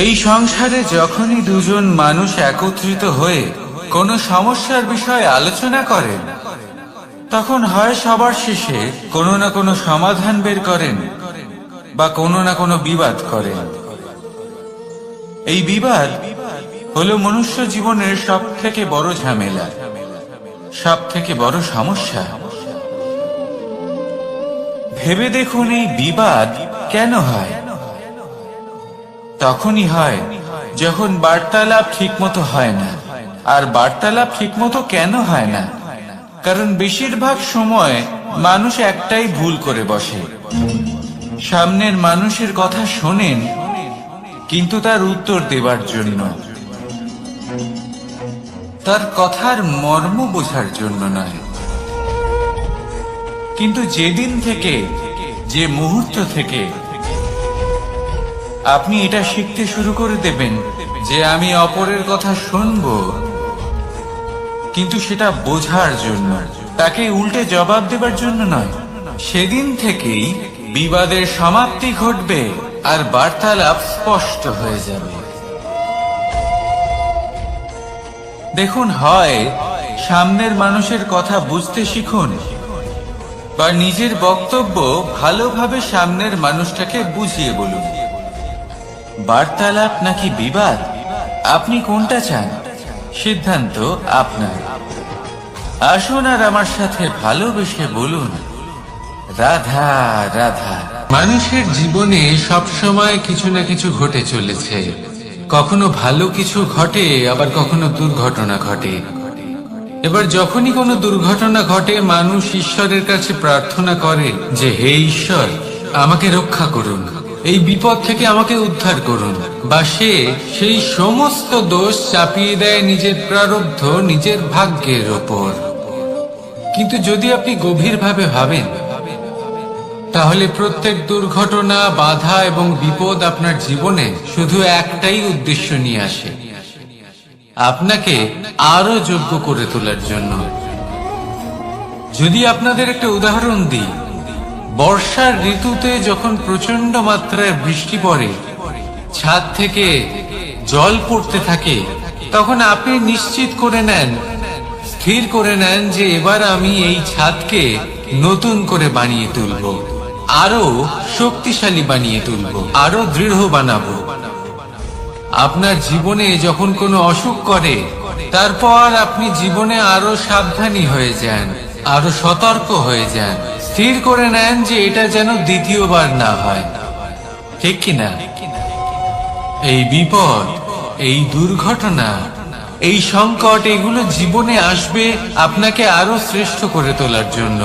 এই সংসারে যখনই দুজন মানুষ একত্রিত হয়ে কোনো সমস্যার বিষয়ে আলোচনা করেন, তখন হয় সবার শেষে কোনো না কোনো সমাধান বের করেন বা কোনো না কোনো বিবাদ করেন। এই বিবাদ হলো মনুষ্য জীবনের সব থেকে বড় ঝামেলা, সব থেকে বড় সমস্যা। ভেবে দেখুন, এই বিবাদ কেন হয়? তখনই হয় যখন বার্তালাপ ঠিকমতো হয় না। আর বার্তালাপ ঠিকমতো কেন হয় না? কারণ বেশিরভাগ সময় মানুষ একটাই ভুল করে বসে। সামনের মানুষের কথা শোনেন, কিন্তু তার উত্তর দেবার জন্য, তার কথার মর্ম বোঝার জন্য নয়। কিন্তু যেদিন থেকে, যে মুহূর্ত থেকে আপনি এটা শিখতে শুরু করে দেবেন যে আমি অপরের কথা শুনব, কিন্তু সেটা বোঝার জন্য, তাকে উল্টে জবাব দেবার জন্য নয়, সেদিন থেকেই বিবাদের সমাপ্তি ঘটবে আর বার্তালাপ স্পষ্ট হয়ে যাবে। দেখুন, হয় সামনের মানুষের কথা বুঝতে শিখুন, বা নিজের বক্তব্য ভালোভাবে সামনের মানুষটাকে বুঝিয়ে বলুন। বার্তালাপ নাকি বিবাদ, আপনি কোনটা চান? সিদ্ধান্ত আপনার। আসুন আর আমার সাথে ভালোবেসে বলুন, রাধা রাধা। মানুষের জীবনে সবসময় কিছু না কিছু ঘটে চলেছে। কখনো ভালো কিছু ঘটে, আবার কখনো দুর্ঘটনা ঘটে। এবার যখনই কোনো দুর্ঘটনা ঘটে, মানুষ ঈশ্বরের কাছে প্রার্থনা করে যে হে ঈশ্বর, আমাকে রক্ষা করুন, এই বিপদ থেকে আমাকে উদ্ধার করুন। বা সে সেই সমস্ত দোষ চাপিয়ে দেয় নিজের প্রারব্ধ, নিজের ভাগ্যের ওপর। কিন্তু যদি আপনি গভীরভাবে ভাবেন, তাহলে প্রত্যেক দুর্ঘটনা, বাধা এবং বিপদ আপনার জীবনে শুধু একটাই উদ্দেশ্য নিয়ে আসে, আপনাকে আরো যোগ্য করে তোলার জন্য। যদি আপনাদের একটা উদাহরণ দিই, বর্ষার ঋতুতে যখন প্রচন্ড মাত্রায় বৃষ্টি পড়ে, ছাদ থেকে জল পড়তে থাকে, তখন আপনি নিশ্চিত করে নেন, স্থির করে নেন যে এবার আমি এই ছাদকে নতুন করে বানিয়ে তুলব, আরো শক্তিশালী বানিয়ে তুলব, আরো দৃঢ় বানাবো। আপনার জীবনে যখন কোনো অসুখ করে, তারপর আপনি জীবনে আরো সাবধানী হয়ে যান, আরো সতর্ক হয়ে যান, স্থির করে নেন যে এটা যেন দ্বিতীয়বার না হয়। ঠিক কিনা? এই বিপদ, এই দুর্ঘটনা, এই সংকট, এগুলো জীবনে আসবে আপনাকে আরো শ্রেষ্ঠ করে তোলার জন্য।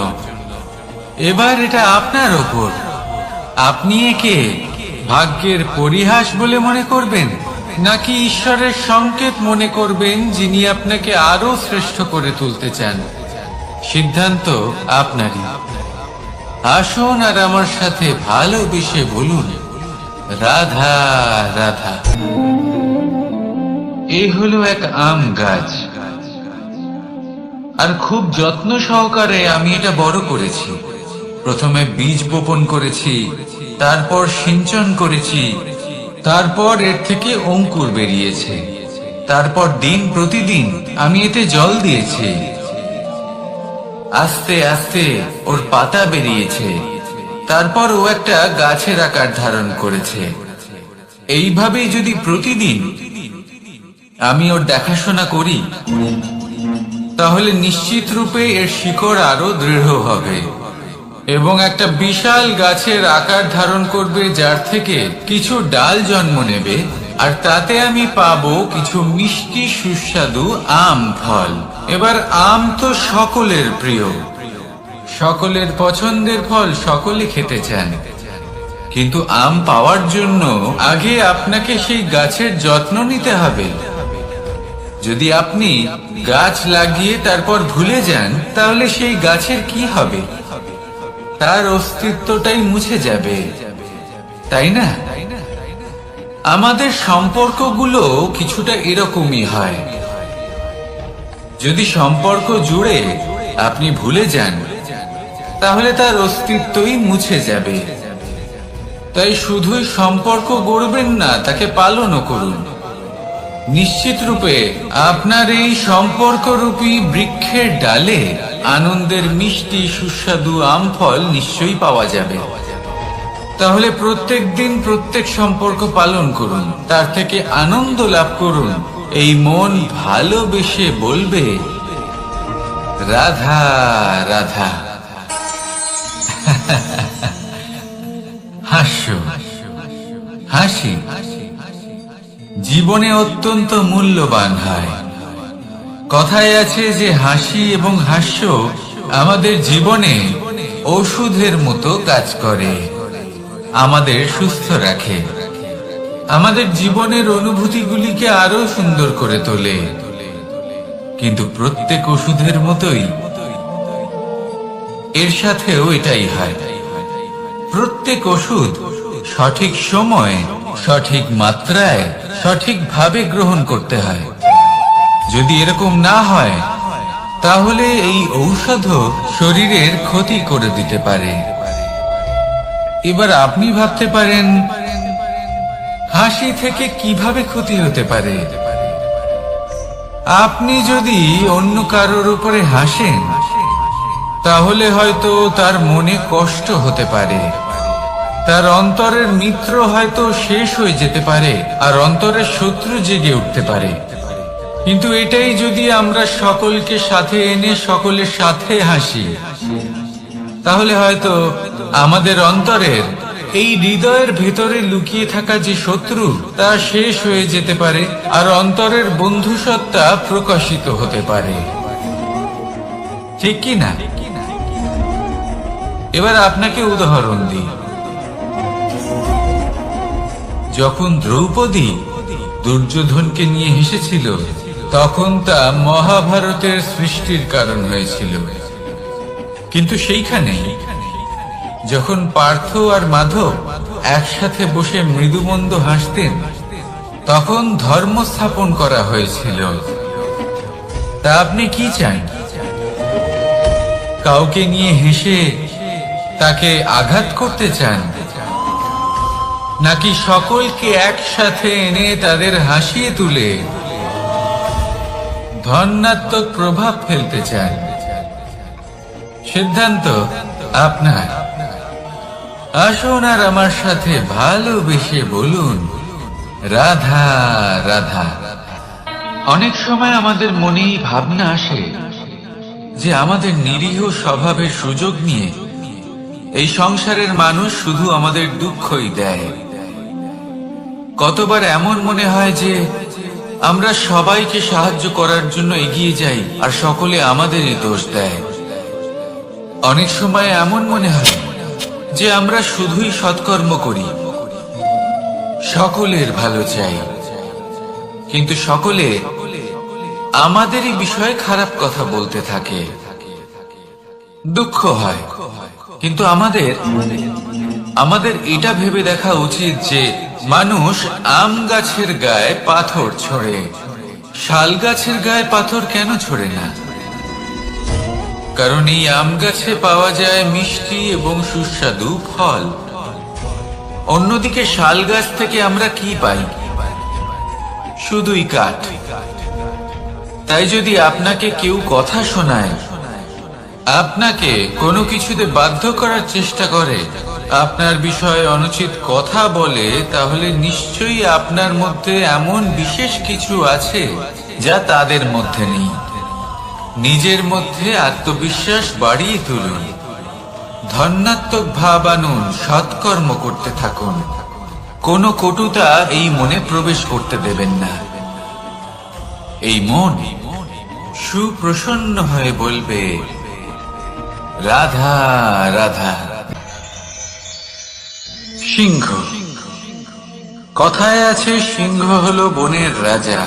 এবার এটা আপনার ওপর। আপনি একে ভাগ্যের পরিহাস বলে মনে করবেন, নাকি ঈশ্বরের সংকেত মনে করবেন, যিনি আপনাকে আরো শ্রেষ্ঠ করে তুলতে চান? সিদ্ধান্ত আপনারই। আসুন আর আমার সাথে ভালোবেসে বলুন, রাধা রাধা। এই হলো এক আম গাছ, আর খুব যত্ন সহকারে আমি এটা বড় করেছি। প্রথমে বীজ বপন করেছি, তারপর সিঞ্চন করেছি, তারপর এর থেকে অঙ্কুর বেরিয়েছে, তারপর দিন প্রতিদিন আমি এতে জল দিয়েছি। আস্তে আস্তে ওর পাতা বেরিয়েছে, তারপর ও একটা গাছের আকার ধারণ করেছে। এইভাবেই যদি প্রতিদিন আমি ওর দেখাশোনা করি, তাহলে নিশ্চিত রূপে এর শিকড় আরো দৃঢ় হবে এবং একটা বিশাল গাছের আকার ধারণ করবে, যার থেকে কিছু ডাল জন্ম নেবে, আর তাতে আমি পাবো কিছু মিষ্টি সুস্বাদু আম ফল। এবার আম তো সকলের প্রিয়, সকলের পছন্দের ফল, সকলে খেতে চান। কিন্তু আম পাওয়ার জন্য আগে আপনাকে সেই গাছের যত্ন নিতে হবে। যদি আপনি গাছ লাগিয়ে তারপর ভুলে যান, তাহলে সেই গাছের কি হবে? তার অস্তিত্বটাই মুছে যাবে, তাই না? আমাদের সম্পর্কগুলো কিছুটা এরকমই হয়। যদি সম্পর্ক জুড়ে আপনি ভুলে যান, তাহলে তার অস্তিত্বই মুছে যাবে। তাই শুধুই সম্পর্ক গড়বেন না, তাকে পালনও করুন। নিশ্চিত রূপে আপনার এই সম্পর্করূপী বৃক্ষের ডালে আনন্দের মিষ্টি সুস্বাদু আমফল নিশ্চয়ই পাওয়া যাবে। তাহলে প্রত্যেক দিন প্রত্যেক সম্পর্ক পালন করুন, তার থেকে আনন্দ লাভ করুন। এই মন ভালোবেসে বলবে, রাধা রাধা। হাস্য, হাসি জীবনে অত্যন্ত মূল্যবান হয়। কথায় আছে যে হাসি এবং হাস্য আমাদের জীবনে ওষুধের মতো কাজ করে, আমাদের সুস্থ রাখে, আমাদের জীবনের অনুভূতিগুলিকে আরো সুন্দর করে তোলে। কিন্তু প্রত্যেক ওষুধের মতোই এর সাথেও এটাই হয়। প্রত্যেক ওষুধ সঠিক সময়, সঠিক মাত্রায়, সঠিকভাবে গ্রহণ করতে হয়। যদি এরকম না হয় তাহলে এই ঔষধও শরীরের ক্ষতি করে দিতে পারে। এবার আপনি ভাবতে পারেন, হাসি থেকে কিভাবে ক্ষতি হতে পারে? আপনি যদি অন্য কারোর উপরে হাসেন তাহলে হয়তো তার মনে কষ্ট হতে পারে, তার অন্তরের মিত্র হয়তো শেষ হয়ে যেতে পারে, আর অন্তরের শত্রু জেগে উঠতে পারে। কিন্তু এটাই যদি আমরা সকলকে সাথে এনে সকলের সাথে হাসি, তাহলে হয়তো আমাদের অন্তরের এই হৃদয়ের ভেতরে লুকিয়ে থাকা যে শত্রু তা শেষ হয়ে যেতে পারে, আর অন্তরের বন্ধুসত্তা প্রকাশিত হতে পারে। ঠিক কি না? এবার আপনাকে উদাহরণ দিই। যখন দ্রৌপদী দুর্যোধনকে নিয়ে হেসেছিল তখন তা মহাভারতের সৃষ্টির কারণ হয়েছিল। কিন্তু সেইখানে যখন পার্থ আর মাধব একসাথে বসে মৃদুমন্দ হাসতেন তখন ধর্ম স্থাপন করা হয়েছিল। তা আপনি কি চান? কাউকে নিয়ে হেসে তাকে আঘাত করতে চান, নাকি সকলকে একসাথে এনে তাদের হাসিয়ে তুলে ধনাত্মক প্রভাব ফেলতে চান? সিদ্ধান্ত আপনার। আসুন আর আমার সাথে ভালোবেসে বলুন, রাধা রাধা। অনেক সময় আমাদের মনেই ভাবনা আসে যে আমাদের নিরীহ স্বভাবের সুযোগ নিয়ে এই সংসারের মানুষ শুধু আমাদের দুঃখই দেয়। কতবার এমন মনে হয় যে আমরা সবাইকে সাহায্য করার জন্য এগিয়ে যাই আর সকলে আমাদেরই দোষ দেয়। অনেক সময় এমন মনে হয় যে আমরা শুধুই সৎকর্ম করি, সকলের ভালো চাই, কিন্তু সকলে আমাদেরই বিষয়ে খারাপ কথা বলতে থাকে। দুঃখ হয়, কিন্তু আমাদের এটা ভেবে দেখা উচিত যে মানুষ আম গাছের গায়ে পাথর ছোড়ে, শাল গাছের গায়ে পাথর কেন ছোড়ে না? কারণ এই আম গাছে পাওয়া যায় মিষ্টি এবং সুস্বাদু ফল। অন্যদিকে শাল গাছ থেকে আমরা কি পাই? শুধুই কাঠ। তাই যদি আপনাকে কেউ কথা শোনায়, আপনাকে কোনো কিছুতে বাধ্য করার চেষ্টা করে, আপনার বিষয়ে অনুচিত কথা বলে, তাহলে নিশ্চয়ই আপনার মধ্যে এমন বিশেষ কিছু আছে যা তাদের মধ্যে নেই। নিজের মধ্যে আত্মবিশ্বাস বাড়িয়ে তুলুন, ধনাত্মক ভাব আনুন, সৎকর্ম করতে থাকুন। কোনো কটুতা এই মনে প্রবেশ করতে দেবেন না। এই মন সুপ্রসন্ন হয়ে বলবে, রাধা রাধা। সিংহ। কথায় আছে সিংহ হলো বনের রাজা,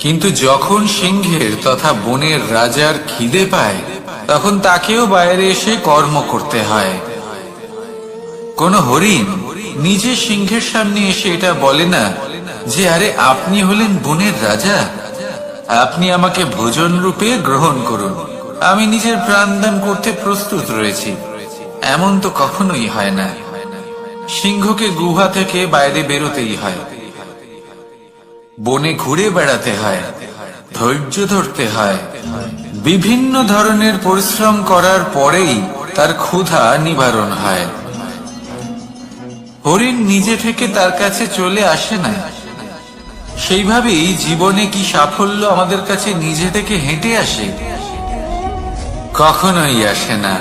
কিন্তু যখন সিংহের তথা বনের রাজার খিদে পায় তখন তাকেও বাইরে এসে কর্ম করতে হয়। কোন হরিণ নিজে সিংহের সামনে এসে এটা বলে না যে, আরে আপনি হলেন বনের রাজা, আপনি আমাকে ভোজন রূপে গ্রহণ করুন, আমি নিজের প্রাণদান করতে প্রস্তুত রয়েছি। এমন তো কখনোই হয় না। সিংহকে গুহা থেকে বাইরে বেরোতেই হয়, বনে ঘুরে বেড়াতে হয়, ধৈর্য ধরতে হয়, বিভিন্ন ধরনের পরিশ্রম করার পরেই তার ক্ষুধা নিবারণ হয়। হরিণ নিজে থেকে তার কাছে চলে আসে না। সেইভাবেই জীবনে কি সাফল্য আমাদের কাছে নিজে থেকে হেঁটে আসে? কখনোই আসে না।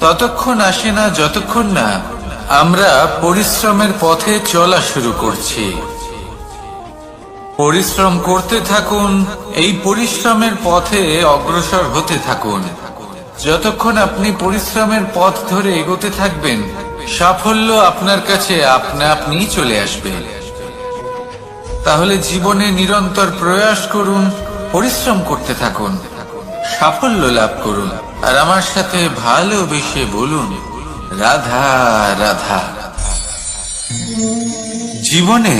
ততক্ষণ আসে না যতক্ষণ না আমরা পরিশ্রমের পথে চলা শুরু করছি। পরিশ্রম করতে থাকুন, এই পরিশ্রমের পথে অগ্রসর হতে থাকুন। যতক্ষণ আপনি পরিশ্রমের পথ ধরে এগোতে থাকবেন, সাফল্য আপনার কাছে আপনা আপনি চলে আসবে। তাহলে জীবনে নিরন্তর প্রয়াস করুন, পরিশ্রম করতে থাকুন, সাফল্য লাভ করুন, আর আমার সাথে ভালোবেসে বলুন, রাধা রাধা। জীবনে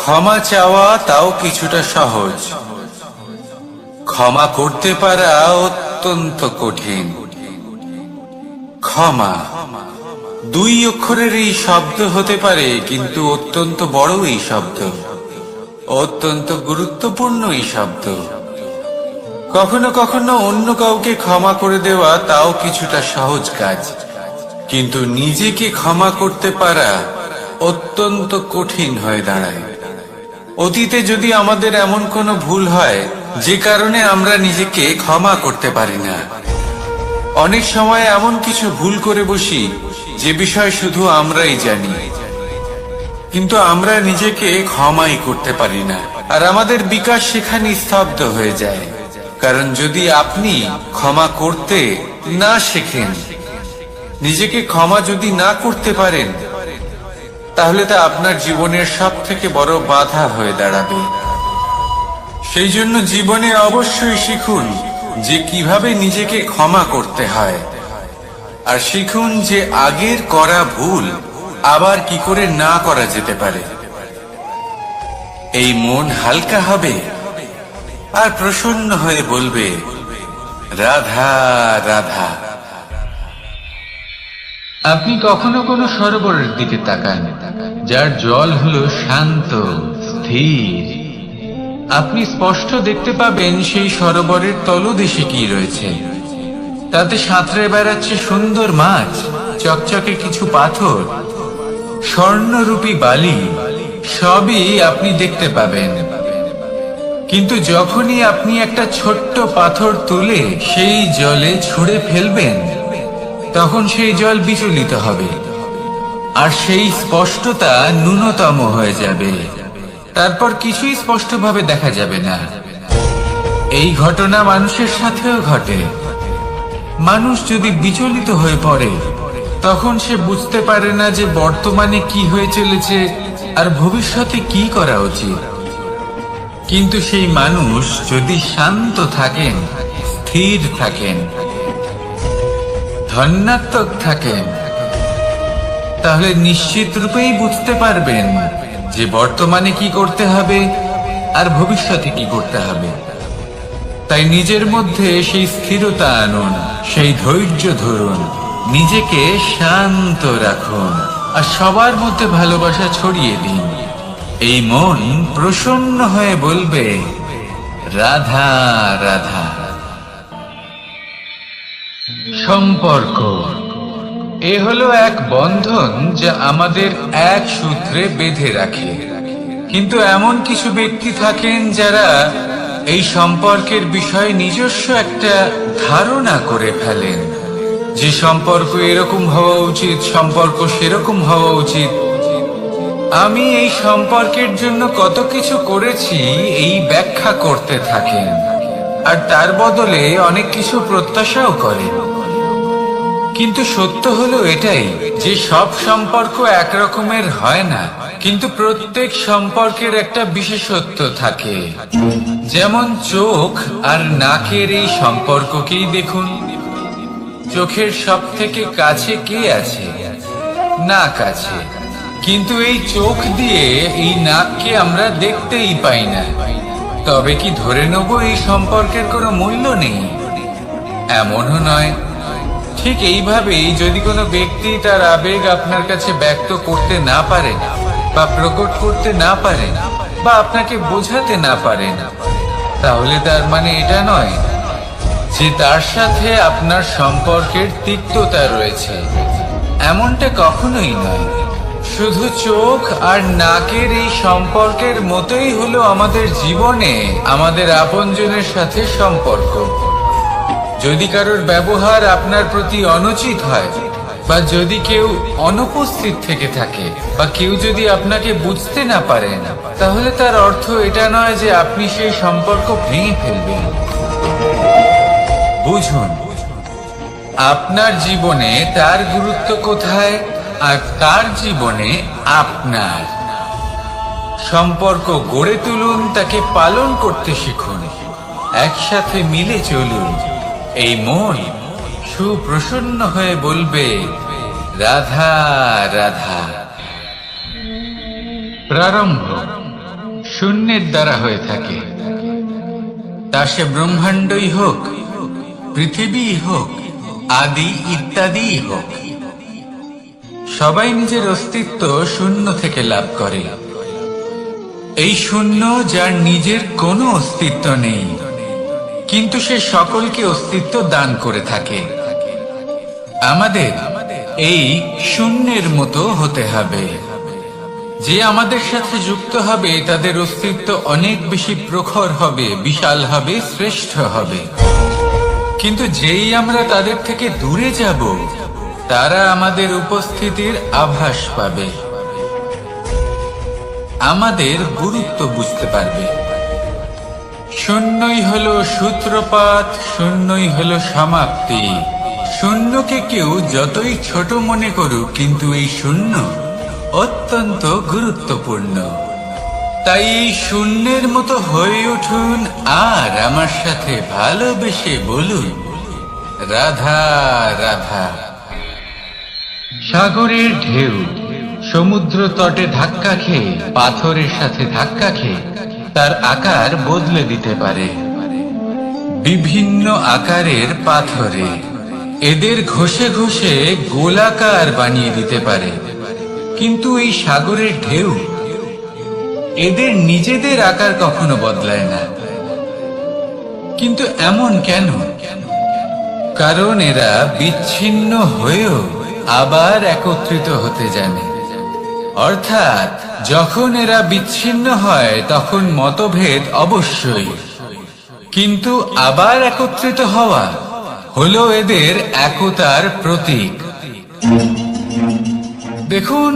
ক্ষমা চাওয়া তাও কিছুটা সহজ, ক্ষমা করতে পারা অত্যন্ত কঠিন। ক্ষমা দুই অক্ষরের এই শব্দ হতে পারে, কিন্তু অত্যন্ত বড় এই শব্দ, অত্যন্ত গুরুত্বপূর্ণ এই শব্দ। কখনো কখনো অন্য কাউকে ক্ষমা করে দেওয়া তাও কিছুটা সহজ কাজ, কিন্তু নিজেকে ক্ষমা করতে পারা অত্যন্ত কঠিন হয়ে দাঁড়ায়। অতীতে যদি আমাদের এমন কোনো ভুল হয় যে কারণে আমরা নিজেকে ক্ষমা করতে পারি না, অনেক সময় এমন কিছু ভুল করে বসি যে বিষয় শুধু আমরাই জানি, কিন্তু আমরা নিজেকে ক্ষমাই করতে পারি না, আর আমাদের বিকাশ সেখানে স্তব্ধ হয়ে যায়। কারণ যদি আপনি ক্ষমা করতে না শেখেন, নিজেকে ক্ষমা যদি না করতে পারেন, তাহলে তা আপনার জীবনের সব থেকে বড় বাধা হয়ে দাঁড়াবে। সেই জন্য জীবনে অবশ্যই শিখুন যে কিভাবে নিজেকে ক্ষমা করতে হয়, আর শিখুন যে আগের করা ভুল আবার কি করে না করা যেতে পারে। এই মন হালকা হবে আর প্রসন্ন হয়ে বলবে, রাধা রাধা। আপনি কখনো কোনো সরোবরের দিকে তাকান যার জল হলো শান্ত, স্থির। আপনি স্পষ্ট দেখতে পাবেন সেই সরোবরের তলদেশে কি রয়েছে। তাতে সাঁতরে বেড়াচ্ছে সুন্দর মাছ, চকচকে কিছু পাথর, স্বর্ণরূপী বালি, সবই আপনি দেখতে পাবেন। কিন্তু যখনই আপনি একটা ছোট্ট পাথর তুলে সেই জলে ছুঁড়ে ফেলবেন, তখন সেই জল বিচলিত হবে, আর সেই স্পষ্টতা ন্যূনতম হয়ে যাবে। তারপর কিছুই স্পষ্টভাবে দেখা যাবে না। এই ঘটনা মানুষের সাথেও ঘটে। মানুষ যদি বিচলিত হয়ে পড়ে, তখন সে বুঝতে পারে না যে বর্তমানে কি হয়ে চলেছে আর ভবিষ্যতে কি করা উচিত। কিন্তু সেই মানুষ যদি শান্ত থাকেন, স্থির থাকেন, ধন্যাত্মক থাকেন, তাহলে নিশ্চিত রূপেই বুঝতে পারবেন যে বর্তমানে কি করতে হবে আর ভবিষ্যতে কি করতে হবে। তাই নিজের মধ্যে সেই স্থিরতা আনুন, সেই ধৈর্য ধরুন, নিজেকে শান্ত রাখুন, আর সবার মধ্যে ভালোবাসা ছড়িয়ে দিন। এই মন প্রসন্ন হয়ে বলবে, রাধা রাধা। সম্পর্ক এ হলো এক বন্ধন যা আমাদের এক সূত্রে বেঁধে রাখে। কিন্তু এমন কিছু ব্যক্তি থাকেন যারা এই সম্পর্কের বিষয়ে নিজস্ব একটা ধারণা করে ফেলেন, যে সম্পর্ক এরকম হওয়া উচিত, সম্পর্ক সেরকম হওয়া উচিত। আমি এই সম্পর্কের জন্য কত কিছু করেছি এই ব্যাখ্যা করতে থাকেন, আর তার বদলে অনেক কিছু প্রত্যাশাও করেন। কিন্তু সত্য হলো এটাই যে সব সম্পর্ক একরকমের হয় না, কিন্তু প্রত্যেক সম্পর্কের একটা বিশেষত্ব থাকে। যেমন চোখ আর নাকের এই সম্পর্ককেই দেখুন। চোখের সব থেকে কাছে কে আছে? নাক আছে, কিন্তু এই চোখ দিয়ে এই নাককে আমরা দেখতেই পাই না। তবে কি ধরে নেব এই সম্পর্কের কোনো মূল্য নেই? এমনও নয়। ঠিক এইভাবেই যদি কোনো ব্যক্তি তার আবেগ আপনার কাছে ব্যক্ত করতে না পারেন বা প্রকট করতে না পারেন বা আপনাকে বোঝাতে না পারেন, তাহলে তার মানে এটা নয় যে তার সাথে আপনার সম্পর্কের তিক্ততা রয়েছে। এমনটা কখনোই নয়। শুধু চোখ আর নাকের এই সম্পর্কের মতোই হলো আমাদের জীবনে আমাদের আপনজনের সাথে সম্পর্ক। যদি কারোর ব্যবহার আপনার প্রতি অনুচিত হয় বা যদি কেউ অনুপস্থিত থেকে থাকে বা কেউ যদি আপনাকে বুঝতে না পারেন, তাহলে তার অর্থ এটা নয় যে আপনি সেই সম্পর্ক ভেঙে ফেলবেন। বুঝুন, আপনার জীবনে তার গুরুত্ব কোথায় আর তার জীবনে আপনার। সম্পর্ক গড়ে তুলুন, তাকে পালন করতে শিখুন, একসাথে মিলে চলুন। এই মন সুপ্রসন্ন হয়ে বলবে রাধা রাধা। প্রারম্ভ শূন্যের দ্বারা হয়ে থাকে, তা সে ব্রহ্মাণ্ডই হোক, পৃথিবী হোক, আদি ইত্যাদি হোক। সবাই নিজের অস্তিত্ব শূন্য থেকে লাভ করে। এই শূন্য যার নিজের কোনো অস্তিত্ব নেই, কিন্তু সে সকলকে অস্তিত্ব দান করে থাকে। আমাদের এই শূন্যের মতো হতে হবে। যে আমাদের সাথে যুক্ত হবে তাদের অস্তিত্ব অনেক বেশি প্রখর হবে, বিশাল হবে, শ্রেষ্ঠ হবে। কিন্তু যেই আমরা তাদের থেকে দূরে যাব, তারা আমাদের উপস্থিতির আভাস পাবে, আমাদের গুরুত্ব বুঝতে পারবে। শূন্যই হলো সূত্রপাত, শূন্যই হলো সমাপ্তি। শূন্যকে কেউ যতই ছোট মনে করুক, কিন্তু এই শূন্য অত্যন্ত গুরুত্বপূর্ণ। তাই এই শূন্যের মতো হয়ে উঠুন আর আমার সাথে ভালোবেসে বলুন রাধা রাধা। সাগরের ঢেউ সমুদ্র তটে ধাক্কা খেয়ে, পাথরের সাথে ধাক্কা খেয়ে তার আকার বদলে দিতে পারে। বিভিন্ন আকারের পাথরে এদের ঘষে ঘষে গোলাকার বানিয়ে দিতে পারে। কিন্তু এই সাগরের ঢেউ এদের নিজেদের আকার কখনো বদলায় না। কিন্তু এমন কেন? কারণ এরা বিচ্ছিন্ন হয়েও আবার একত্রিত হতে জানে। অর্থাৎ যখন এরা বিচ্ছিন্ন হয় তখন মতভেদ অবশ্যই, কিন্তু আবার একত্রিত হওয়া হলো এদের একতার প্রতীক। দেখুন,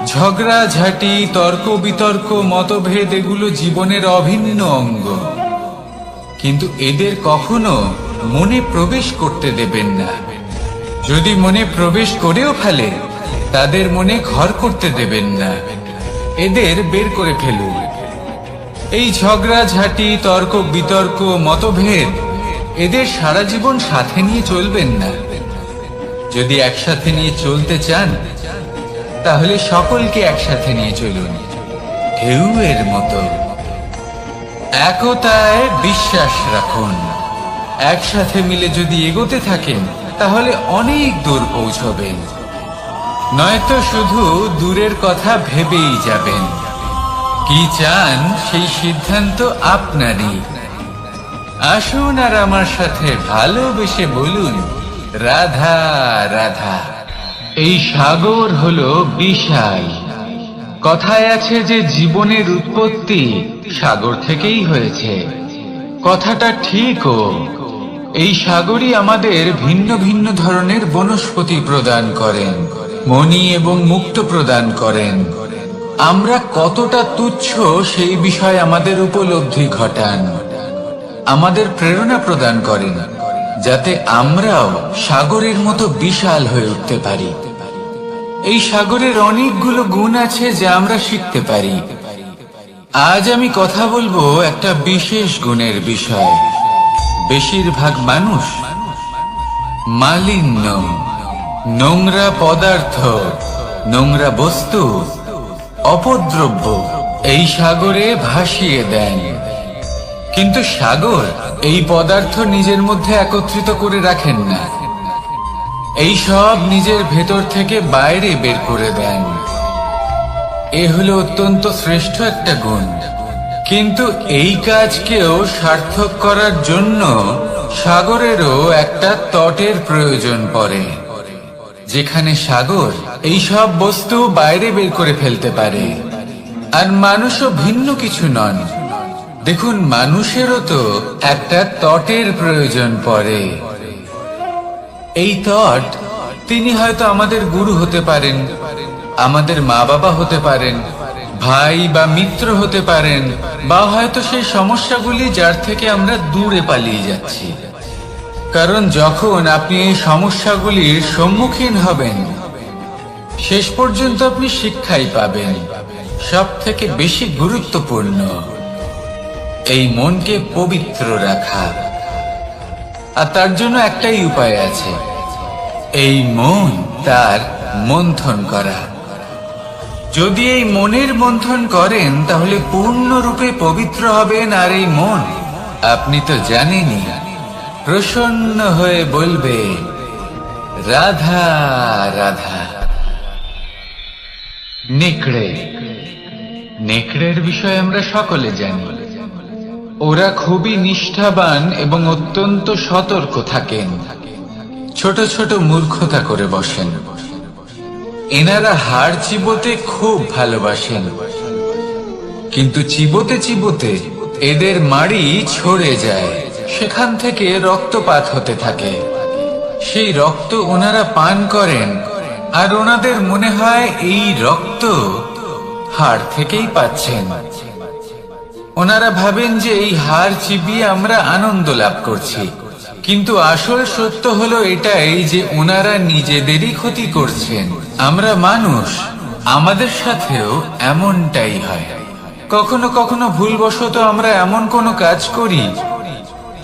ঝগড়াঝাটি, তর্ক বিতর্ক, মতভেদ এগুলো জীবনের অভিন্ন অঙ্গ, কিন্তু এদের কখনো মনে প্রবেশ করতে দেবেন না। যদি মনে প্রবেশ করেও ফেলে, তাদের মনে ঘর করতে দেবেন না, এদের বের করে ফেলুন। এই ঝগড়াঝাটি, তর্ক বিতর্ক, মতভেদ এদের সারা জীবন সাথে নিয়ে চলবেন না। যদি একসাথে নিয়ে চলতে চান, তাহলে সকলকে একসাথে নিয়ে চলুন, ঢেউয়ের মতো। একতায় বিশ্বাস রাখুন। একসাথে মিলে যদি এগোতে থাকেন, তাহলে অনেক দূর পৌঁছবেন। নয়তো শুধু দূরের কথা ভেবেই যাবেন। কি চান সেই সিদ্ধান্ত আপনারই। আসুন আর আমার সাথে ভালোবেসে বলুন রাধা রাধা। এই সাগর হলো বিশাল। কথায় আছে যে জীবনের উৎপত্তি সাগর থেকেই হয়েছে। কথাটা ঠিকও। এই সাগরই আমাদের ভিন্ন ভিন্ন ধরনের বনস্পতি প্রদান করেন, মণি এবং মুক্ত প্রদান করেন। আমরা কতটা তুচ্ছ সেই বিষয়ে আমাদের উপলব্ধি ঘটান, আমাদের প্রেরণা প্রদান করেন, যাতে আমরাও সাগরের মতো বিশাল হয়ে উঠতে পারি। এই সাগরের অনেকগুলো গুণ আছে যা আমরা শিখতে পারি। আজ আমি কথা বলবো একটা বিশেষ গুণের বিষয়। বেশিরভাগ মানুষ মালিন্য, নোংরা পদার্থ, নোংরা বস্তু, অপদ্রব্য এই সাগরে ভাসিয়ে দেন। কিন্তু সাগর এই পদার্থ নিজের মধ্যে একত্রিত করে রাখেন না। এই সব নিজের ভেতর থেকে বাইরে বের করে দেন। এ হলো অত্যন্ত শ্রেষ্ঠ একটা গুণ। কিন্তু এই কাজকেও সার্থক করার জন্য সাগরেরও একটা তটের প্রয়োজন পড়ে, যেখানে সাগর এই সব বস্তু বাইরে বের করে ফেলতে পারে। আর মানুষও ভিন্ন কিছু নন। দেখুন, মানুষেরও তো একটা তটের প্রয়োজন পড়ে। এই তট, তিনি হয়তো আমাদের গুরু হতে পারেন, আমাদের মা বাবা হতে পারেন, ভাই বা মিত্র হতে পারেন, বা হয়তো সেই সমস্যাগুলি যার থেকে আমরা দূরে পালিয়ে যাচ্ছি। কারণ যখন আপনি এই সমস্যাগুলির সম্মুখীন হবেন, শেষ পর্যন্ত আপনি শিক্ষাই পাবেন। সব থেকে বেশি গুরুত্বপূর্ণ এই মনকে পবিত্র রাখা। আর তার জন্য একটাই উপায় আছে, এই মন তার মন্থন করা। যদি এই মনের মন্থন করেন তাহলে পূর্ণরূপে পবিত্র হবেন। আর এই মন, আপনি তো জানেনই, প্রসন্ন হয়ে বলবে রাধা রাধা। নেকড়ে, নেকড়ের বিষয়ে আমরা সকলে জানি। ওরা খুবই নিষ্ঠাবান এবং অত্যন্ত সতর্ক থাকেন। ছোট ছোট মূর্খতা করে বসেন। এনারা হাড় চিবোতে খুব ভালোবাসেন, কিন্তু চিবোতে চিবোতে এদের মাড়ি ছড়ে যায়, সেখান থেকে রক্তপাত হতে থাকে। সেই রক্ত ওনারা পান করেন, আর ওনাদের মনে হয় এই রক্ত হাড় থেকেই পাচ্ছেন। ওনারা ভাবেন যে এই হাড় চিবিয়ে আমরা আনন্দ লাভ করছি, কিন্তু আসল সত্য হলো এটাই যে ওনারা নিজেদেরই ক্ষতি করছেন। আমরা মানুষ, আমাদের সাথেও এমনটাই হয়। কখনো কখনো ভুলবশত আমরা এমন কোনো কাজ করি,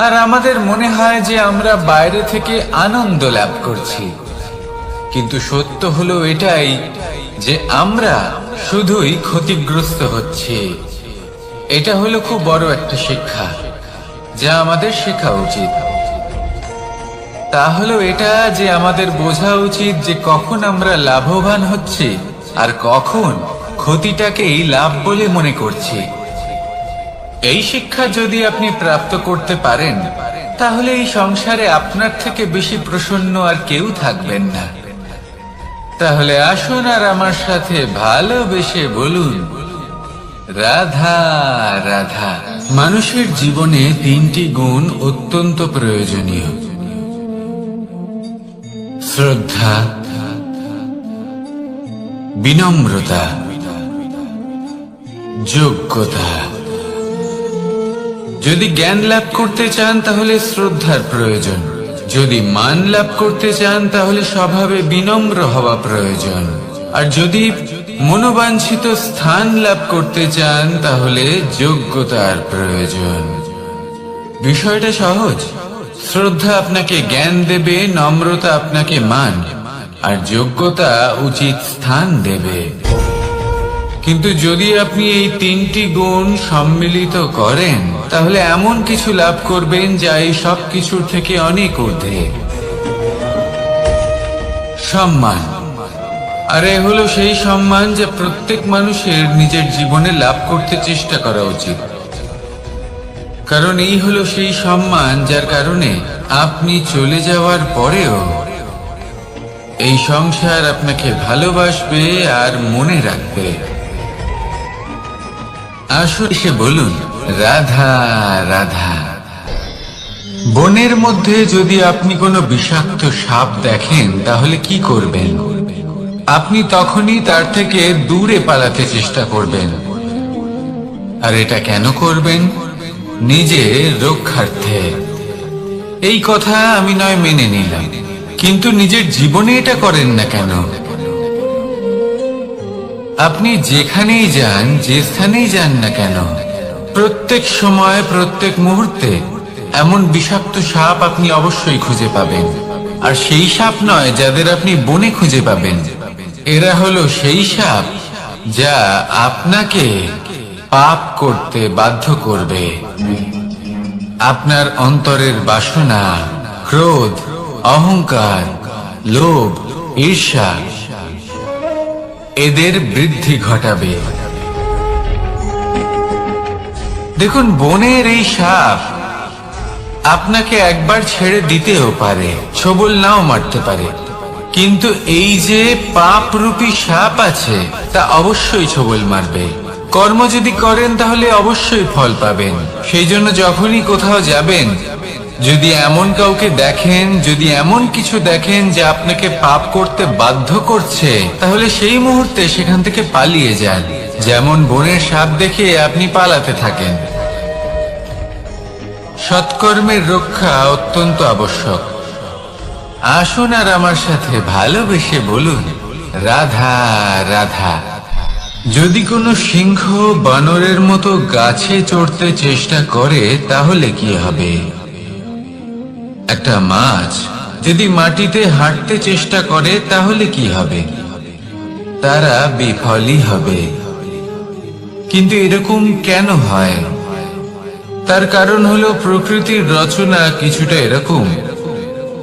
আর আমাদের মনে হয় যে আমরা বাইরে থেকে আনন্দ লাভ করছি, কিন্তু সত্য হলো এটাই যে আমরা শুধুই ক্ষতিগ্রস্ত হচ্ছি। এটা হলো খুব বড় একটা শিক্ষা, যা আমাদের শেখা উচিত। তা হলো এটা যে আমাদের বোঝা উচিত যে কখন আমরা লাভবান হচ্ছি আর কখন ক্ষতিটাকেই লাভ বলে মনে করছি। এই শিক্ষা যদি আপনি প্রাপ্ত করতে পারেন, তাহলে এই সংসারে আপনার থেকে বেশি প্রসন্ন আর কেউ থাকবেন না। তাহলে আসুন আর আমার সাথে ভালোবেসে বলুন রাধা রাধা। মানুষের জীবনে তিনটি গুণ অত্যন্ত প্রয়োজনীয়: শ্রদ্ধা, বিনম্রতা, যোগ্যতা। যদি জ্ঞান লাভ করতে চান তাহলে শ্রদ্ধার প্রয়োজন, যদি মান লাভ করতে চান তাহলে স্বভাবে বিনম্র হওয়া প্রয়োজন, আর যদি মনোবাঞ্ছিত স্থান লাভ করতে চান তাহলে যোগ্যতার প্রয়োজন। বিষয়টা সহজ। শ্রদ্ধা আপনাকে জ্ঞান দেবে, নম্রতা আপনাকে মান, আর যোগ্যতা উচিত স্থান দেবে। কিন্তু যদি আপনি এই তিনটি গুণ সম্মিলিত করেন, তাহলে এমন কিছু লাভ করবেন যা এই সব কিছুর থেকে অনেক ঊর্ধ্বে। সম্মান। আর এ হলো সেই সম্মান যা প্রত্যেক মানুষের নিজের জীবনে লাভ করতে চেষ্টা করা উচিত। কারণ এই হলো সেই সম্মান যার কারণে আপনি চলে যাওয়ার পরেও এই সংসার আপনাকে ভালোবাসবে আর মনে রাখবে। আসুন এসে বলুন রাধা রাধা। বনের মধ্যে যদি আপনি কোনো বিষাক্ত সাপ দেখেন তাহলে কি করবেন? আপনি তখনই তার থেকে দূরে পালাতে চেষ্টা করবেন। আর এটা কেন করবেন? নিজের রক্ষার্থে। এই কথা আমি নয় মেনে নিলাম, কিন্তু নিজের জীবনে এটা করেন না কেন? আপনি যেখানেই যান, যে স্থানেই যান না কেন, প্রত্যেক সময় প্রত্যেক মুহূর্তে এমন বিষাক্ত সাপ আপনি অবশ্যই খুঁজে পাবেন। আর সেই সাপ নয় যাদের আপনি বনে খুঁজে পাবেন, এরা হলো সেই সাপ যা আপনাকে পাপ করতে বাধ্য করবে। আপনার অন্তরের বাসনা, ক্রোধ, অহংকার, লোভ, ঈর্ষা এদের বৃদ্ধি ঘটাবে। দেখুন, বনের এই সাপ আপনাকে একবার ছেড়ে দিতেও পারে, ছোবল নাও মারতে পারে, কিন্তু এই যে পাপরূপী সাপ আছে তা অবশ্যই ছোবল মারবে। কর্ম যদি করেন তাহলে অবশ্যই ফল পাবেন। সেই জন্য যখনই কোথাও যাবেন, যদি এমন কাউকে দেখেন, যদি এমন কিছু দেখেন যে আপনাকে পাপ করতে বাধ্য করছে, তাহলে সেই মুহূর্তে সেখান থেকে পালিয়ে যান। যেমন বনের সাপ দেখে আপনি পালাতে থাকেন। সৎকর্মের রক্ষা অত্যন্ত আবশ্যক। আসুন আর আমার সাথে ভালোবেসে বলুন, রাধা রাধা। যদি কোনো সিংহ বানরের মতো গাছে চড়তে চেষ্টা করে তাহলে কি হবে? একটা মাছ যদি মাটিতে হাঁটতে চেষ্টা করে তাহলে কি হবে? তারা বিফলই হবে। কিন্তু এরকম কেন হয়? তার কারণ হলো প্রকৃতির রচনা কিছুটা এরকম।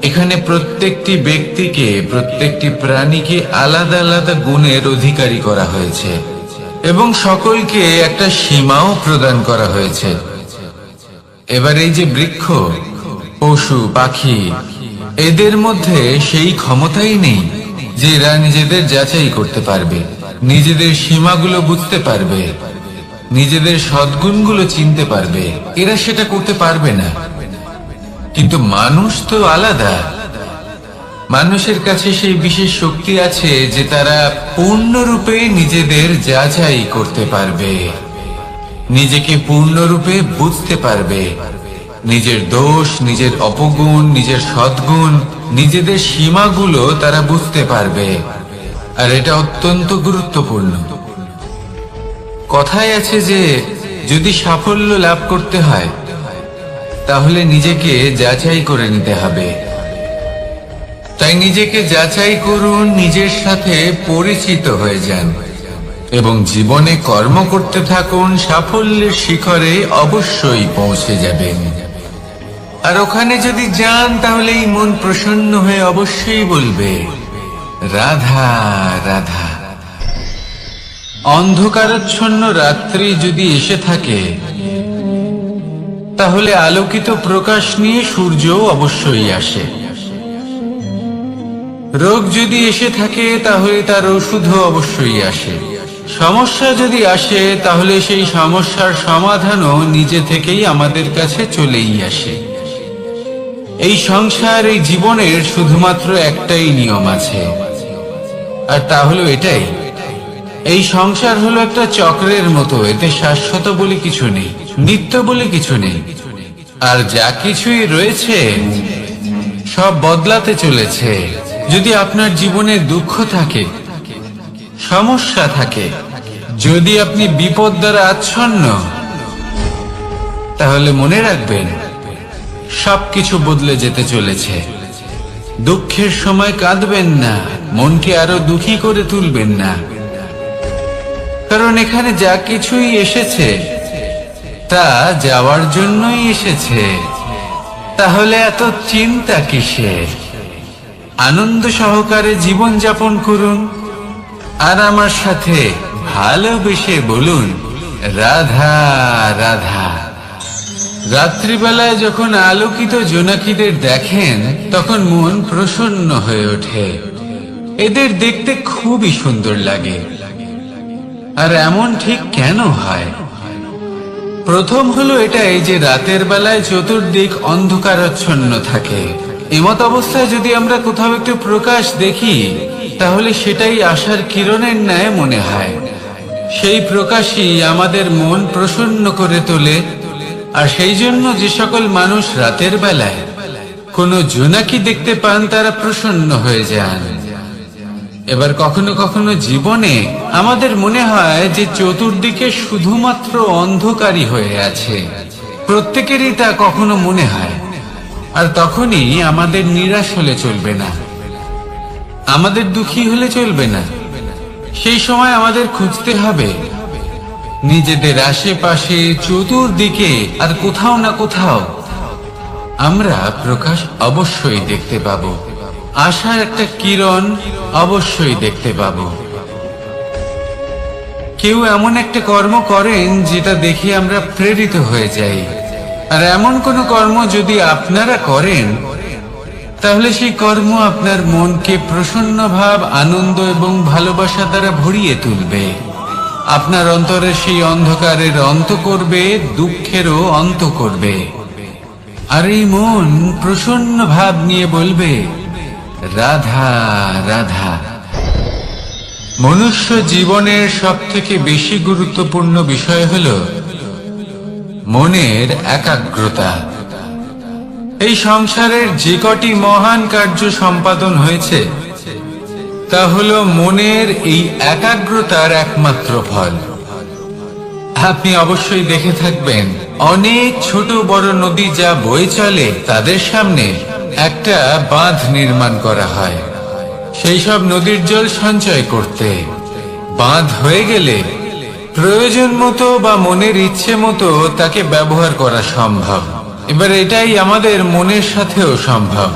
এখানে প্রত্যেকটি ব্যক্তিকে, প্রত্যেকটি প্রাণীকে আলাদা আলাদা গুণের অধিকারী করা হয়েছে এবং সকলকে একটা সীমাও প্রদান করা হয়েছে। এবার এই যে বৃক্ষ, পশু, পাখি, এদের মধ্যে সেই ক্ষমতাই নেই যে এরা নিজেদের যাচাই করতে পারবে, নিজেদের সীমাগুলো বুঝতে পারবে, নিজেদের সদ্গুণগুলো চিনতে পারবে। এরা সেটা করতে পারবে না। কিন্তু মানুষ তো আলাদা। মানুষের কাছে সেই বিশেষ শক্তি আছে যে তারা পূর্ণরূপে নিজেদের যাচাই করতে পারবে, নিজেকে পূর্ণরূপে বুঝতে পারবে, নিজের দোষ, নিজের অপগুণ, নিজের সদ্গুণ, নিজেদের সীমাগুলো তারা বুঝতে পারবে। আর এটা অত্যন্ত গুরুত্বপূর্ণ। কথায় আছে যে যদি সাফল্য লাভ করতে হয় তাহলে নিজেকে যাচাই করে নিতে হবে। তাই নিজেকে যাচাই করুন, নিজের সাথে পরিচিত হয়ে যান এবং জীবনে কর্ম করতে থাকুন। সাফল্যের শিখরে অবশ্যই পৌঁছে যাবেন। আর ওখানে যদি যান তাহলে এই মন প্রসন্ন হয়ে অবশ্যই বলবে, রাধা রাধা। অন্ধকারাচ্ছন্ন রাত্রি যদি এসে থাকে তাহলে আলোকিত প্রকাশ নিয়ে সূর্যও অবশ্যই আসে। রোগ যদি এসে থাকে তাহলে তার ওষুধও অবশ্যই আসে। সমস্যা যদি আসে তাহলে সেই সমস্যার সমাধানও নিজে থেকেই আমাদের কাছে চলেই আসে। এই সংসার, এই জীবনের শুধুমাত্র একটাই নিয়ম আছে, আর তা হলো এটাই, এই সংসার হলো একটা চক্রের মতো। এতে শাশ্বত বলে কিছু নেই, নিত্য বলে কিছু নেই। আর যা কিছুই রয়েছে সব বদলাতে চলেছে। যদি আপনার জীবনে দুঃখ থাকে, সমস্যা থাকে, যদি আপনি বিপদ দ্বারা আচ্ছন্ন, তাহলে মনে রাখবেন সবকিছু বদলে যেতে চলেছে। দুঃখের সময় কাঁদবেন না, মনকে আরো দুঃখী করে তুলবেন না, কারণ এখানে যা কিছুই এসেছে তা যাওয়ার জন্যই এসেছে। তাহলে এত চিন্তা কিসের? আনন্দ সহকারে জীবন যাপন করুন আর আমার সাথে ভালোবেসে বলুন, রাধা রাধা। রাত্রিবেলায় যখন আলোকিত জোনাকিদের দেখেন তখন মন প্রসন্ন হয়ে ওঠে। এদের দেখতে খুবই সুন্দর লাগে। আর এমন ঠিক কেন হয়? প্রথম হলো এটাই যে রাতের বেলায় চতুর্দিক অন্ধকারাচ্ছন্ন থাকে। এমত অবস্থায় যদি আমরা কোথাও একটু প্রকাশ দেখি তাহলে সেটাই আশার কিরণের ন্যায় মনে হয়। সেই প্রকাশই আমাদের মন প্রসন্ন করে তোলে। আর সেই জন্য যে সকল মানুষ রাতের বেলায় কোনো জোনাকি দেখতে পান তারা প্রসন্ন হয়ে যান। এবার কখনো কখনো জীবনে আমাদের মনে হয় যে চতুর্দিকে শুধুমাত্র অন্ধকারই হয়ে আছে, প্রত্যেকেরই তা কখনো মনে হয়। আর তখনই আমাদের নিরাশ হলে চলবে না, আমাদের দুঃখী হলে চলবে না। সেই সময় আমাদের খুঁজতে হবে নিজেদের আশেপাশে, চতুর্দিকে, আর কোথাও না কোথাও আমরা প্রকাশ অবশ্যই দেখতে পাবো। আশার একটা কিরণ অবশ্যই দেখতে পাবো। কেউ এমন একটা কর্ম করেন যেটা দেখে আমরা প্রেরিত হয়ে যাই, আর এমন কোনো কর্ম যদি আপনারা করেন তাহলে সেই কর্ম আপনার মনকে প্রসন্ন ভাব, আনন্দ এবং ভালোবাসা দ্বারা ভরিয়ে তুলবে। আপনার অন্তরের সেই অন্ধকারের অন্ত করবে, দুঃখেরও অন্ত করবে। আর এই মন প্রসন্ন ভাব নিয়ে বলবে, রাধা রাধা। মনুষ্য জীবনের সবথেকে বেশি গুরুত্বপূর্ণ বিষয় হল মনের একাগ্রতা। এই সংসারের যে কটি মহান কার্য সম্পাদন হয়েছে তা হল মনের এই একাগ্রতার একমাত্র ফল। আপনি অবশ্যই দেখে থাকবেন, অনেক ছোট বড় নদী যা বয়ে চলে তাদের সামনে একটা বাঁধ নির্মাণ করা হয় সেই সব নদীর জল সঞ্চয় করতে। বাঁধ হয়ে গেলে প্রয়োজন মতো বা মনের ইচ্ছে মতো তাকে ব্যবহার করা সম্ভব। এবার এটাই আমাদের মনের সাথেও সম্ভব।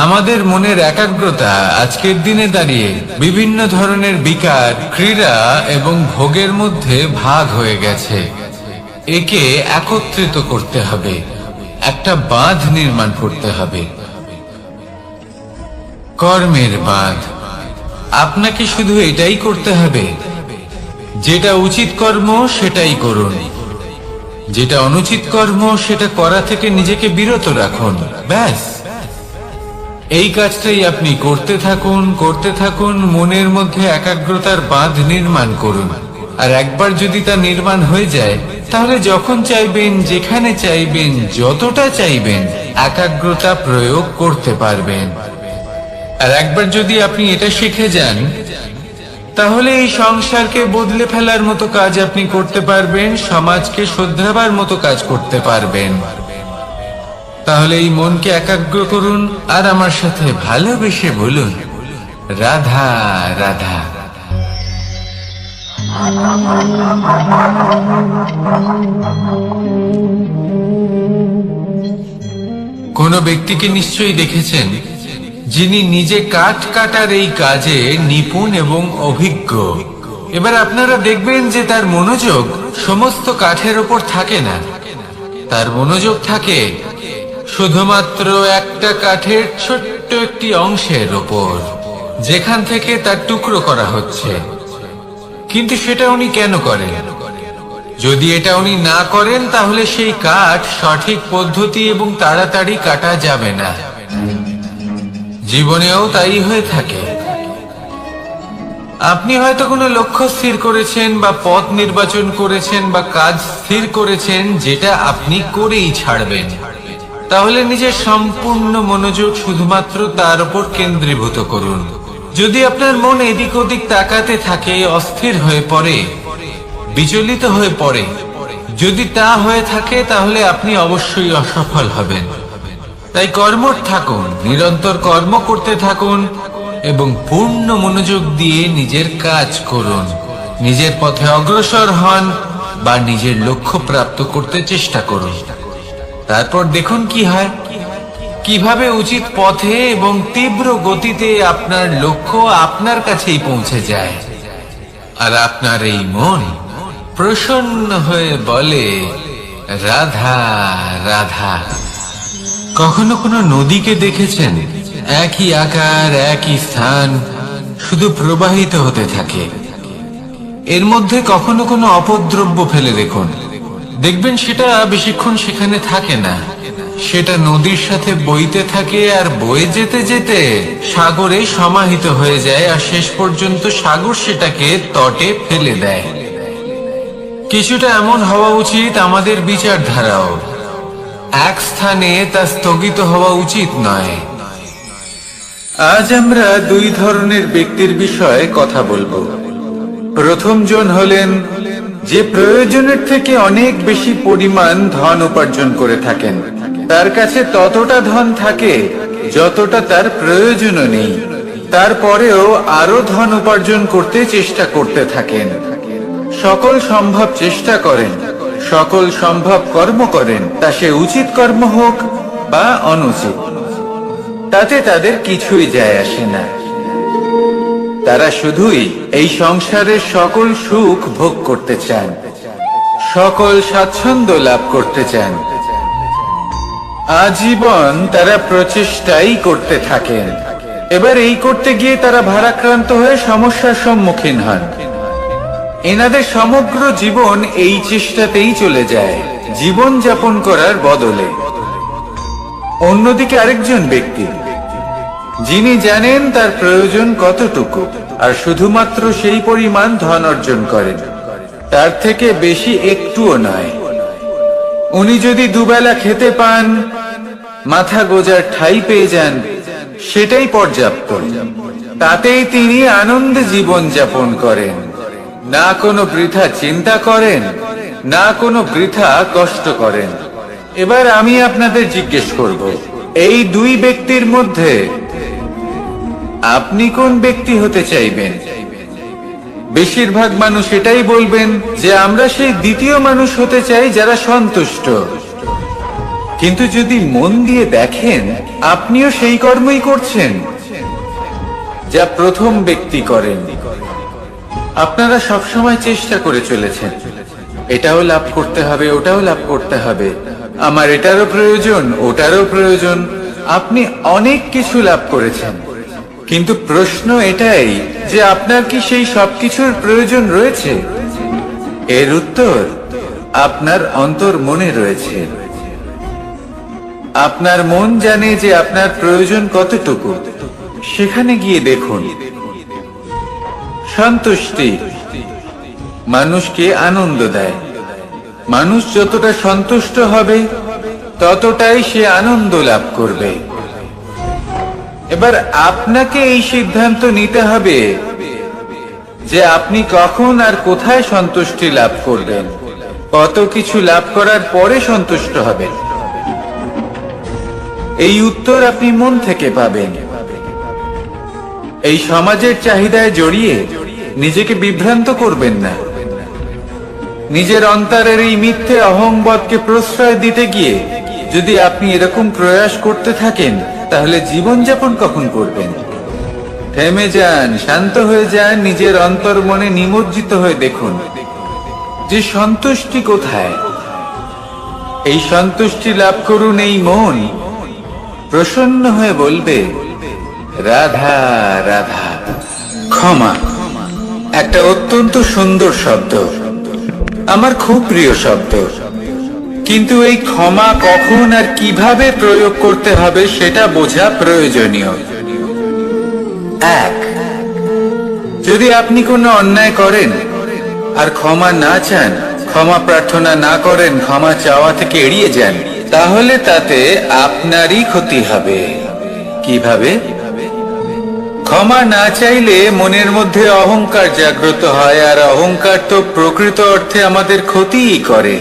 আমাদের মনের একাগ্রতা আজকের দিনে দাঁড়িয়ে বিভিন্ন ধরনের বিকার, ক্রীড়া এবং ভোগের মধ্যে ভাগ হয়ে গেছে। একে একত্রিত করতে হবে, একটা বাঁধ নির্মাণ করতে হবে, কর্মের বাঁধ। আপনাকে শুধু এটাই করতে হবে, যেটা উচিত কর্ম সেটাই করুন, যেটা অনুচিত কর্ম সেটা করা থেকে নিজেকে বিরত রাখুন। ব্যাস, এই কাজটাই আপনি করতে থাকুন, করতে থাকুন। মনের মধ্যে একাগ্রতার বাঁধ নির্মাণ করুন। আর একবার যদি তা নির্মাণ হয়ে যায় তাহলে যখন চাইবেন, যেখানে চাইবেন, যতটা চাইবেন একাগ্রতা প্রয়োগ করতে পারবেন। আর একবার যদি আপনি এটা শিখে যান তাহলে এই সংসারকে বদলে ফেলার মতো কাজ আপনি করতে পারবেন, সমাজকে শোধরাবার মতো কাজ করতে পারবেন। তাহলে এই মনকে একাগ্র করুন আর আমার সাথে ভালোবেসে বলুন, রাধা রাধা। কোন ব্যক্তিকে নিশ্চয়ই দেখেছেন যিনি নিজে কাঠ কাটার এই কাজে নিপুণ এবং অভিজ্ঞ। এবার আপনারা দেখবেন যে তার মনোযোগ সমস্ত কাঠের উপর থাকে না, তার মনোযোগ থাকে শুধুমাত্র একটা কাঠের ছোট্ট একটি অংশের উপর, যেখান থেকে তার টুকরো করা হচ্ছে। কিন্তু সেটা উনি কেন করেন? যদি এটা উনি না করেন তাহলে সেই কাঠ সঠিক পদ্ধতি এবং তাড়াতাড়ি কাটা যাবে না। জীবনেও তাই হয়ে থাকে। আপনি হয়তো কোনো লক্ষ্য স্থির করেছেন বা পথ নির্বাচন করেছেন বা কাজ স্থির করেছেন যেটা আপনি করেই ছাড়বেন। তাহলে নিজের সম্পূর্ণ মনোযোগ শুধুমাত্র তার উপর কেন্দ্রীভূত করুন। যদি আপনার মন এদিক ওদিক তাকাতে থাকে, অস্থির হয়ে পড়ে, বিচলিত হয়ে পড়ে, যদি তা হয়ে থাকে তাহলে আপনি অবশ্যই অসফল হবেন। তাই কর্মঠ থাকুন, নিরন্তর কর্ম করতে থাকুন এবং পূর্ণ মনোযোগ দিয়ে নিজের কাজ করুন। নিজের পথে অগ্রসর হন বা নিজের লক্ষ্য প্রাপ্ত করতে চেষ্টা করুন। তারপর দেখুন কি হয়, কিভাবে উচিত পথে এবং তীব্র গতিতে আপনার লক্ষ্য আপনার কাছেই পৌঁছে যায়। আর আপনার এই মন প্রসন্ন হয়ে বলে, রাধা রাধা। কখনো কোনো নদীকে দেখেছেন? একই আকার, একই স্থান, শুধু প্রবাহিত হতে থাকে। এর মধ্যে কখনো কোনো অপদ্রব্য ফেলে দেখুন, দেখবেন সেটা বেশিক্ষণ সেখানে থাকে না। সেটা নদীর সাথে বইতে থাকে আর বয়ে যেতে যেতে সাগরে সমাহিত হয়ে যায়, আর শেষ পর্যন্ত সাগর সেটাকে তটে ফেলে দেয়। কিছুটা এমন হওয়া উচিত আমাদের বিচারধারাও। এক স্থানে তা স্থগিত হওয়া উচিত নয়। আজ আমরা দুই ধরনের ব্যক্তির বিষয়ে কথা বলবো। প্রথম জন হলেন যে প্রয়োজনের থেকে অনেক বেশি পরিমাণ ধন উপার্জন করে থাকেন। তার কাছে ততটা ধন থাকে যতটা তার প্রয়োজনও নেই, তারপরেও আরো ধন উপার্জন করতে চেষ্টা করতে থাকেন। সকল সম্ভব চেষ্টা করেন, সকল সম্ভব কর্ম করেন, তা সে উচিত কর্ম হোক বা অনুচিত। তাতে তাদের কিছুই যায় আসে না। তারা শুধুই এই সংসারের সকল সুখ ভোগ করতে চান, সকল স্বাচ্ছন্দ্য লাভ করতে চান। আজীবন তারা প্রচেষ্টাই করতে থাকেন। এবার এই করতে গিয়ে তারা ভারাক্রান্ত হয়ে সমস্যার সম্মুখীন হন। এনাদের সমগ্র জীবন এই চেষ্টাতেই চলে যায়, জীবন যাপন করার বদলে। অন্যদিকে আরেকজন ব্যক্তি, যিনি জানেন তার প্রয়োজন কতটুকু, আর শুধুমাত্র সেই পরিমাণ ধন অর্জন করেন, তার থেকে বেশি একটুও নয়। উনি যদি দুবেলা খেতে পান, মাথা গোজার ঠাঁই পেয়ে যান, সেটাই পর্যাপ্ত। তাতেই তিনি আনন্দে জীবন যাপন করেন, না কোনো বৃথা চিন্তা করেন, না কোনো বৃথা কষ্ট করেন। এবার আমি আপনাদের জিজ্ঞেস করব, এই দুই ব্যক্তির মধ্যে আপনি কোন ব্যক্তি হতে চাইবেন? বেশিরভাগ মানুষ এটাই বলবেন যে আমরা সেই দ্বিতীয় মানুষ হতে চাই যারা সন্তুষ্ট। কিন্তু যদি মন দিয়ে দেখেন, আপনিও সেই কর্মই করছেন যা প্রথম ব্যক্তি করেন। আপনারা সবসময় চেষ্টা করে চলেছেন, এটাও লাভ করতে হবে, ওটাও লাভ করতে হবে, আমার এটারও প্রয়োজন, ওটারও প্রয়োজন। আপনি অনেক কিছু লাভ করেছেন, কিন্তু প্রশ্ন এটাই যে আপনার কি সেই সবকিছুর প্রয়োজন রয়েছে? এর উত্তর আপনার অন্তর মনে রয়েছে। আপনার মন জানে যে আপনার প্রয়োজন কতটুকু। সেখানে গিয়ে দেখুন। সন্তুষ্টি মানুষকে আনন্দ দেয়। মানুষ যতটা সন্তুষ্ট হবে, ততটাই সে আনন্দ লাভ করবে। এবার আপনাকে এই সিদ্ধান্ত নিতে হবে যে আপনি কখন আর কোথায় সন্তুষ্টি লাভ করবেন, কত কিছু লাভ করার পরে সন্তুষ্ট হবেন। এই উত্তর আপনি মন থেকে পাবেন। এই সমাজের চাহিদায় জড়িয়ে নিজেকে বিভ্রান্ত করবেন না। নিজের অন্তরের এই মিথ্যে অহংবোধকে প্রশ্রয় দিতে গিয়ে যদি আপনি এরকম প্রয়াস করতে থাকেন, তাহলে জীবনযাপন কখন করবেন? থেমে যান, শান্ত হয়ে যান, নিজের অন্তর মনে নিমজ্জিত হয়ে দেখুন যে সন্তুষ্টি কোথায়। এই সন্তুষ্টি লাভ করুন। এই মন প্রসন্ন হয়ে বলবে, রাধা রাধা। ক্ষমা একটা অত্যন্ত সুন্দর শব্দ, আমার খুব প্রিয় শব্দ। কিন্তু এই ক্ষমা কখন আর কিভাবে প্রয়োগ করতে হবে সেটা বোঝা প্রয়োজনীয়। এক, যদি আপনি কোনো অন্যায় করেন আর ক্ষমা না চান, ক্ষমা প্রার্থনা না করেন, ক্ষমা চাওয়া থেকে এড়িয়ে যান, তাহলে তাতে আপনারই ক্ষতি হবে। কিভাবে? ক্ষমা না চাইলে মনের মধ্যে অহংকার জাগ্রত হয়, আর অহংকার তো প্রকৃত অর্থে আমাদের ক্ষতিই করে।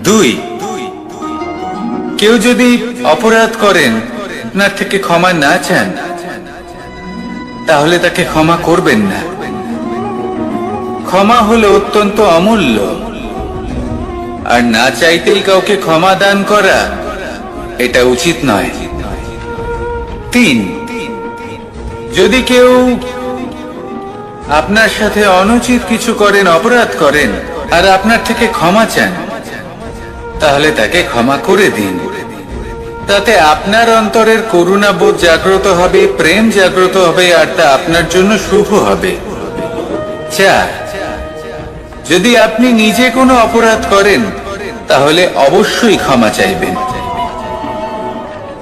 দুই, কেউ যদি অপরাধ করেন, আপনার থেকে ক্ষমা না চান, তাহলে তাকে ক্ষমা করবেন না। ক্ষমা হলো অত্যন্ত অমূল্য, আর না চাইতেই কাউকে ক্ষমা দান করা এটা উচিত নয়। তিন, যদি কেউ আপনার সাথে অনুচিত কিছু করেন, অপরাধ করেন, আর আপনার থেকে ক্ষমা চান, তাহলে তাকে ক্ষমা করে দিন। তাতে আপনার অন্তরের করুণাবোধ জাগ্রত হবে, প্রেম জাগ্রত হবে, আর তা আপনার জন্য শুভ হবে। চার, যদি আপনি নিজে কোনো অপরাধ করেন, তাহলে অবশ্যই ক্ষমা চাইবেন।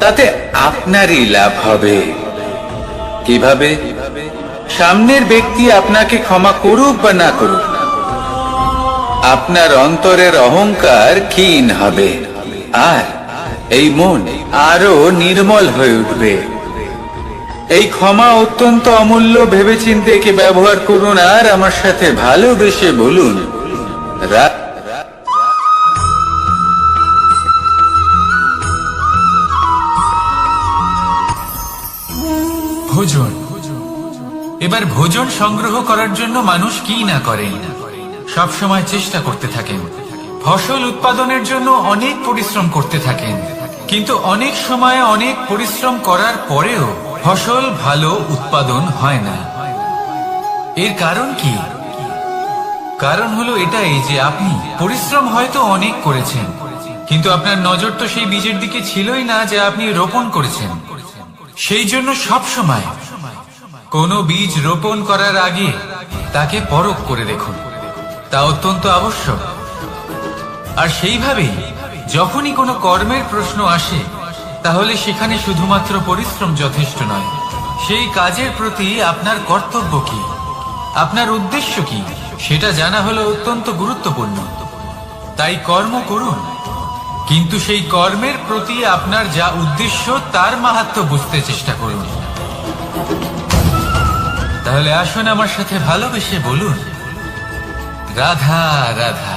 তাতে আপনারই লাভ হবে। কিভাবে? সামনের ব্যক্তি আপনাকে ক্ষমা করুক বা না করুক, আপনার অন্তরের অহংকার ক্ষীণ হবে, আর এই মন আরো নির্মল হয়ে উঠবে। এই ক্ষমা অত্যন্ত অমূল্য। ভেবেচিন্তে একে ব্যবহার করুন, আর আমার সাথে ভালোবেসে বলুন, ভোজন। এবার ভোজন সংগ্রহ করার জন্য মানুষ কি না করেন, সব সময় চেষ্টা করতে থাকেন। ফসল উৎপাদনের জন্য অনেক পরিশ্রম করতে থাকেন, কিন্তু অনেক সময় অনেক পরিশ্রম করার পরেও ফসল ভালো উৎপাদন হয় না। এর কারণ কি? কারণ হলো এটাই যে আপনি পরিশ্রম হয়তো অনেক করেছেন, কিন্তু আপনার নজর তো সেই বীজের দিকে ছিলই না যা আপনি রোপণ করেছেন। সেই জন্য সব সময় কোনো বীজ রোপণ করার আগে তাকে পরখ করে দেখুন, তা অত্যন্ত আবশ্যক। আর সেইভাবেই যখনই কোনো কর্মের প্রশ্ন আসে, তাহলে সেখানে শুধুমাত্র পরিশ্রম যথেষ্ট নয়। সেই কাজের প্রতি আপনার কর্তব্য কি, আপনার উদ্দেশ্য কি, সেটা জানা হলো অত্যন্ত গুরুত্বপূর্ণ। তাই কর্ম করুন, কিন্তু সেই কর্মের প্রতি আপনার যা উদ্দেশ্য তার মাহাত্ম্য বুঝতে চেষ্টা করুন। তাহলে আসুন আমার সাথে ভালোবেসে বলুন, রাধা রাধা।